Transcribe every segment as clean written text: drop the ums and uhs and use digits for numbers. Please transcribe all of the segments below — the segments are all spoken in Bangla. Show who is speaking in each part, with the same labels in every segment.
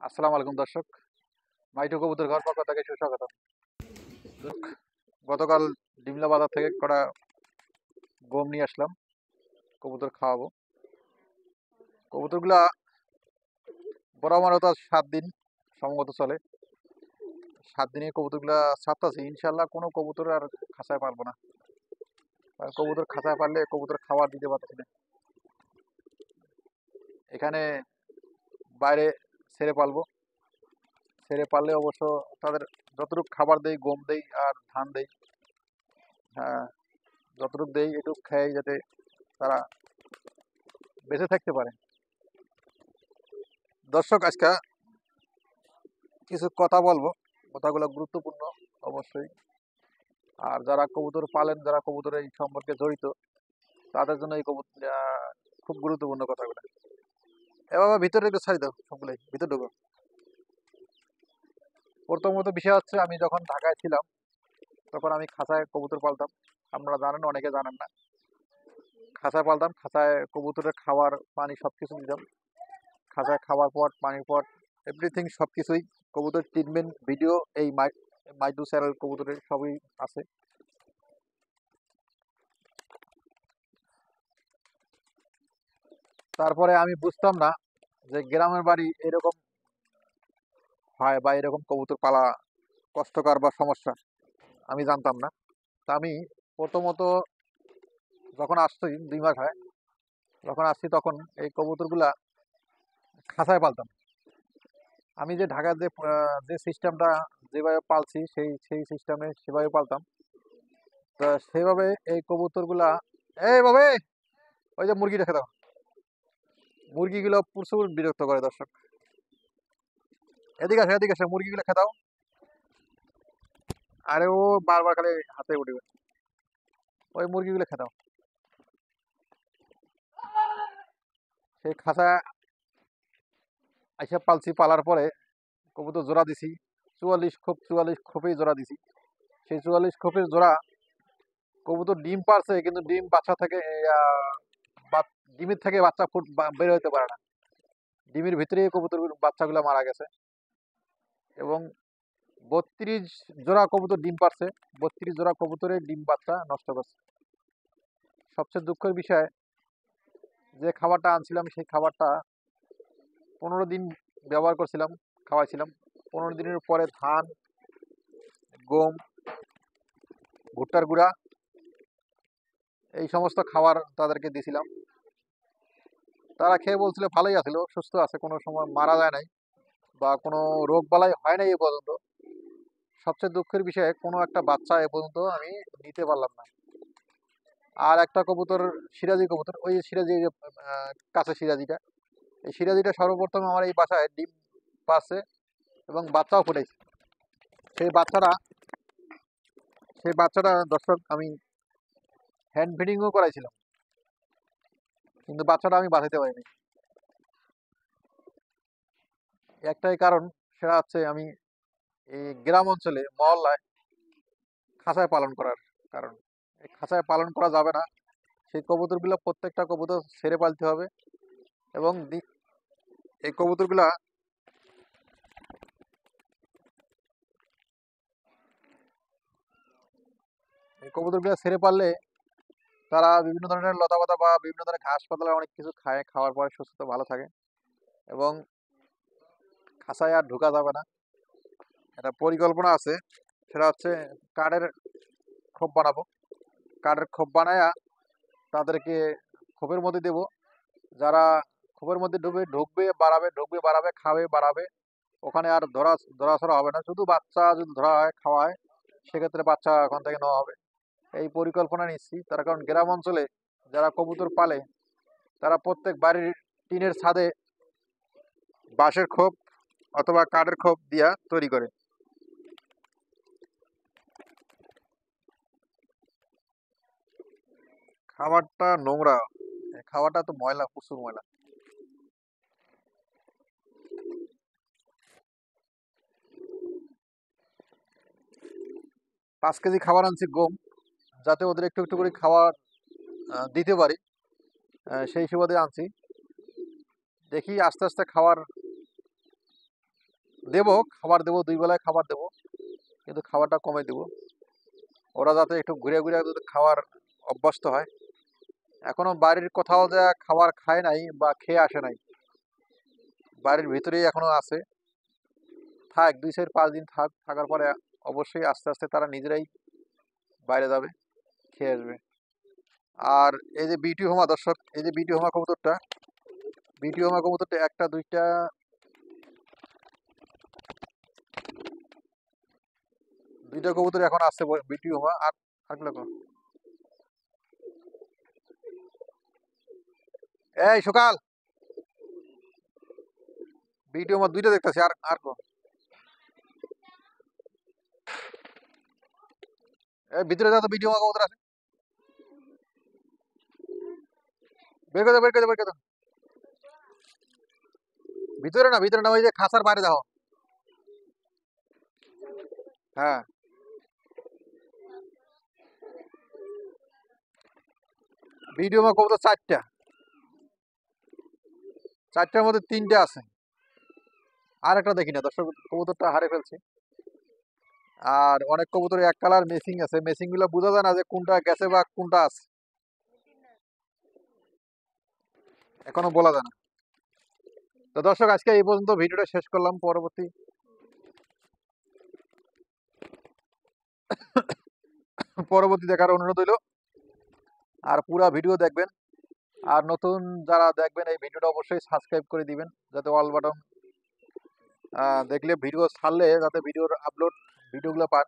Speaker 1: আসসালামু আলাইকুম দর্শক, মাইটু কবুতর ঘর পক্ষ থেকে সুস্বাগতম। গতকাল ডিমলা বাজার থেকে কটা গম নিয়ে আসলাম, কবুতর খাওয়াবো। কবুতরগুলা বরাবর তো 7 দিন সম্ভবত চলে। 7 দিনে কবুতরগুলা ছাড়তেছি, ইনশাল্লাহ কোনো কবুতর আর খাঁচায় পারবো না। কারণ কবুতর খাঁচায় পারলে কবুতর খাবার দিতে পারতেছি না। এখানে বাইরে ছেড়ে পালবো, ছেড়ে পারলে অবশ্য তাদের যতটুকু খাবার দেই, গম দেই আর ধান দেই। হ্যাঁ, যতটুকু দেই এটুকু খাই যাতে তারা বেঁচে থাকতে পারে। দর্শক, আজকে কিছু কথা বলবো, কথাগুলো গুরুত্বপূর্ণ অবশ্যই। আর যারা কবুতর পালেন, যারা কবুতর এই সম্পর্কে জড়িত, তাদের জন্য এই কবুতর খুব গুরুত্বপূর্ণ কথাগুলো। এভাবে ভিতরে একটু ছাড়ি দাও, সবগুলোই ভিতরে ঢুকো। প্রথমত বিষয় হচ্ছে, আমি যখন ঢাকায় ছিলাম তখন আমি খাঁচায় কবুতর পালতাম। আপনারা জানেন, অনেকে জানেন না। খাঁচায় পালতাম, খাঁচায় কবুতরের খাবার পানি সবকিছু দিতাম। খাঁচায় খাবার পট, পানির পট, এভরিথিং সবকিছুই। কবুতর ট্রিটমেন্ট ভিডিও এই মাইডু চ্যানেল কবুতরের সবই আছে। তারপরে আমি বুঝতাম না যে গ্রামের বাড়ি এরকম হয় বা এরকম কবুতর পালা কষ্টকর বা সমস্যা, আমি জানতাম না। তা আমি প্রথমত যখন আসছি, 2 মাস হয় যখন আসছি, তখন এই কবুতরগুলা খাঁচায় পালতাম। আমি যে ঢাকার যে সিস্টেমটা যেভাবে পালছি, সেই সেই সিস্টেমে সেভাবে পালতাম। তো সেভাবে এই কবুতরগুলা, এই ভাবে ওই যে মুরগি রেখে দাও, মুরগিগুলো প্রচুর বিরক্ত করে দর্শক। এদিকে আসে, এদিকে আসে, মুরগিগুলো খেয়ে দাও। আরে ও বারবার খালি হাতে উঠবে, ওই মুরগিগুলো খেয়ে দাও। সেই খাঁচা আইসা পালছি, পালার পরে কবুতর জোড়া দিছি 44 খোপ, 44 খোপেই জোড়া দিছি। সেই 44 খোপের জোড়া কবুতর ডিম পারছে, কিন্তু ডিম বাচ্চা থেকে ডিমের থেকে বাচ্চা বের হতে পারে না। ডিমের ভিতরেই কবুতর বাচ্চাগুলো মারা গেছে। এবং 32 জোড়া কবুতর ডিম পারছে, 32 জোড়া কবুতরের ডিম বাচ্চা নষ্ট করছে। সবচেয়ে দুঃখের বিষয়, যে খাবারটা আনছিলাম সেই খাবারটা 15 দিন ব্যবহার করছিলাম, খাওয়াইছিলাম। 15 দিনের পরে ধান, গম, ভুট্টার গুঁড়া, এই সমস্ত খাবার তাদেরকে দিছিলাম। তারা খেয়ে বলছিল ভালোই আছিল, সুস্থ আছে, কোনো সময় মারা যায় নাই বা কোনো রোগ বালাই হয় নাই এ পর্যন্ত। সবচেয়ে দুঃখের বিষয়, কোনো একটা বাচ্চা এ পর্যন্ত আমি নিতে পারলাম না। আর একটা কবুতর, সিরাজি কবুতর, ওই সিরাজি, কাছে সিরাজিটা, এই সিরাজিটা সর্বপ্রথম আমার এই বাসায় ডিম পারছে এবং বাচ্চাও ফুটেছে। সেই বাচ্চাটা সেই বাচ্চাটা দর্শক, আমি হ্যান্ড ফিডিংও করাইছিলাম, কিন্তু বাচ্চাটা আমি বাঁচাতে পারিনি। একটাই কারণ, সেটা হচ্ছে আমি এই গ্রাম অঞ্চলে মহল্লায় খাঁচায় পালন করার কারণ। এই খাঁচায় পালন করা যাবে না, সেই কবুতরগুলো প্রত্যেকটা কবুতর ছেড়ে পালতে হবে। এবং এই কবুতরগুলা ছেড়ে পারলে তারা বিভিন্ন ধরনের লতাপাতা বা বিভিন্ন ধরনের ঘাস পাতলা অনেক কিছু খায়, খাওয়ার পরে সুস্থতা ভালো থাকে। এবং খাঁচায় আর ঢোকা যাবে না। একটা পরিকল্পনা আছে, সেটা হচ্ছে কাঠের খোপ বানাবো। কাঠের খোপ বানায়া তাদেরকে খোপের মধ্যে দেব। যারা খোপের মধ্যে ঢুকবে বাড়াবে, ঢুকবে বাড়াবে, খাবে বাড়াবে, ওখানে আর ধরাছড়া হবে না। শুধু বাচ্চা যদি ধরা হয়, খাওয়া হয়, সেক্ষেত্রে বাচ্চা ওখান থেকে নেওয়া হবে। এই পরিকল্পনা নিচ্ছি তার কারণ, গ্রাম অঞ্চলে যারা কবুতর পালে তারা প্রত্যেক বাড়ির টিনের ছাদে বাঁশের খোপ অথবা কাঠের খোপ দিয়া তৈরি করে। খাবারটা নোংরা, খাবারটা তো ময়লা, প্রচুর ময়লা। 5 কেজি খাবার আনছি গম, যাতে ওদের একটু একটু করে খাবার দিতে পারি, সেই সুবাদে আনছি। দেখি আস্তে আস্তে খাবার দেবো, খাবার দেবো, 2 বেলায় খাবার দেবো, কিন্তু খাবারটা কমে দেবো, ওরা যাতে একটু ঘুরে ঘুরে যাতে খাওয়ার অভ্যস্ত হয়। এখনো বাড়ির কোথাও যা খাবার খায় নাই বা খেয়ে আসে নাই, বাড়ির ভিতরেই এখনো আছে। থাক 2-4-5 দিন থাক, থাকার পরে অবশ্যই আস্তে আস্তে তারা নিজেরাই বাইরে যাবে, খেয়ে আসবে। আর এই যে বিটি হোমা দর্শক, এই যে বিটি হোমা কবুতরটা, বিটি হোমা কবুতরটা একটা দুইটা কবুতর এখন আছে বিটি হোমা। আর থাকলে এই সকাল বিটি হোমা দুইটা দেখতেছি। আর আর এই ভিতরে যা তো বিটি হোমা কবুতর আছে, বের করে দাও, বের করে দাও, বের করে দাও। ভিতরে না, ভিতরে না, ওই যে খাঁচার বাইরে যাও। হ্যাঁ, বিটি হোমা কবুতর চারটার মধ্যে 3টে আছে, আর একটা দেখি না দর্শক, কবুতরটা হারে ফেলছি। আর অনেক কবুতর এক কালার মেসিং আছে, মেসিং গুলো বোঝা যায় না যে কোনটা গেছে বা কোনটা আছে, এখনো বলা যায় না। তো দর্শক আজকে এই পর্যন্ত ভিডিওটা শেষ করলাম। পরবর্তী দেখার অনুরোধ হইল, আর পুরা ভিডিও দেখবেন। আর নতুন যারা দেখবেন এই ভিডিওটা অবশ্যই সাবস্ক্রাইব করে দিবেন, যাতে অল বাটন দেখলে ভিডিও ছাড়লে যাতে ভিডিওর আপলোড ভিডিওগুলো পান।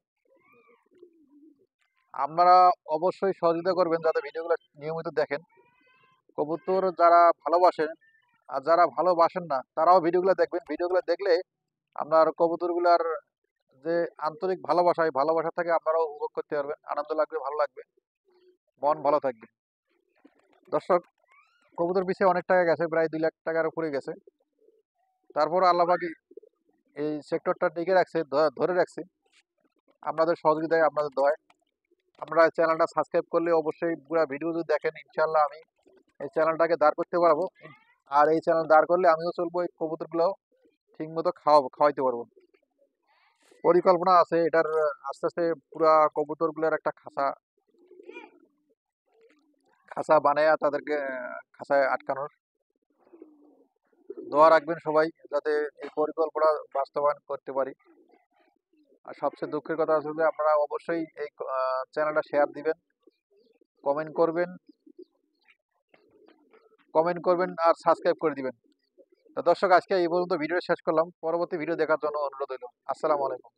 Speaker 1: আপনারা অবশ্যই সহযোগিতা করবেন যাতে ভিডিওগুলো নিয়মিত দেখেন। কবুতর যারা ভালোবাসেন আর যারা ভালোবাসেন না তারাও ভিডিওগুলো দেখবেন। ভিডিওগুলো দেখলে আপনার কবুতরগুলার যে আন্তরিক ভালোবাসা, এই ভালোবাসা থেকে আপনারাও উপভোগ করতে পারবেন, আনন্দ লাগবে, ভালো লাগবে, মন ভালো থাকবে। দর্শক, কবুতর পিছিয়ে অনেক টাকা গেছে, প্রায় 2 লাখ টাকার উপরে গেছে। তারপর আল্লাহ পাক এই সেক্টরটা টিকে রাখছে, ধরে রাখছে আপনাদের সহযোগিতায়, আপনাদের দোয়ায়। আপনারা চ্যানেলটা সাবস্ক্রাইব করলে অবশ্যই পুরো ভিডিও যদি দেখেন, ইনশাল্লাহ আমি এই চ্যানেলটাকে দাঁড় করতে পারবো। আর এই চ্যানেল দাঁড় করলে আমিও চলবো, এই কবুতরগুলো ঠিক মতো খাওয়াইতে পারবো। পরিকল্পনা আছে এটার, আস্তে আস্তে পুরা কবুতরগুলোর একটা খাঁচা খাঁচা বানায়া তাদেরকে খাঁচায় আটকানোর। দোয়া রাখবেন সবাই যাতে এই পরিকল্পনা বাস্তবায়ন করতে পারি। আর সবচেয়ে দুঃখের কথা হচ্ছে যে আপনারা অবশ্যই এই চ্যানেলটা শেয়ার দিবেন, কমেন্ট করবেন, আর সাবস্ক্রাইব করে দিবেন। তো দর্শক আজকে এই পর্যন্ত ভিডিও শেষ করলাম, পরবর্তী ভিডিও দেখার জন্য অনুরোধ হইল। আসসালামু আলাইকুম।